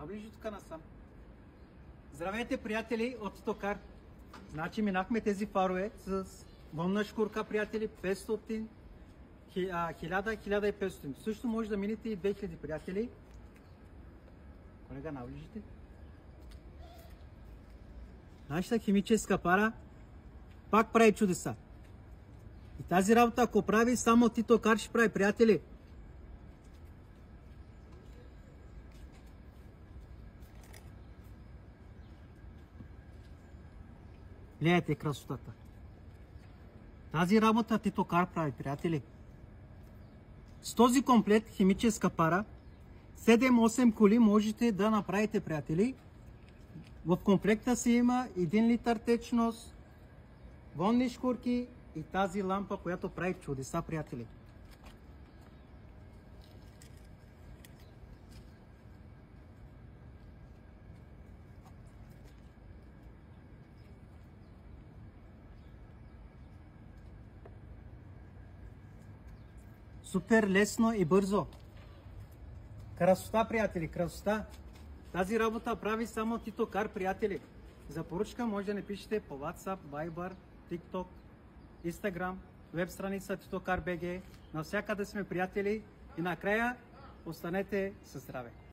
Наближи тук насам. Здравейте, приятели от Титокар. Значи минахме тези фарове с волна шкурка, приятели, 500, 1000, 1500. Също може да минете и 2000, приятели. Колега, наближите. Нашата химическа пара пак прави чудеса. И тази работа, ако прави, само Титокар ще прави, приятели. Гледайте красотата. Тази работа Титокар прави, приятели. С този комплект химическа пара 7-8 коли можете да направите, приятели. В комплекта си има 1 литър течност, вонни шкурки и тази лампа, която прави чудеса, приятели. Супер лесно и бързо. Красота, приятели, красота. Тази работа прави само Титокар, приятели. За поръчка може да напишете по WhatsApp, Viber, TikTok, Instagram, веб страница Титокар.bg. Навсякъде сме, приятели. И накрая останете със здраве.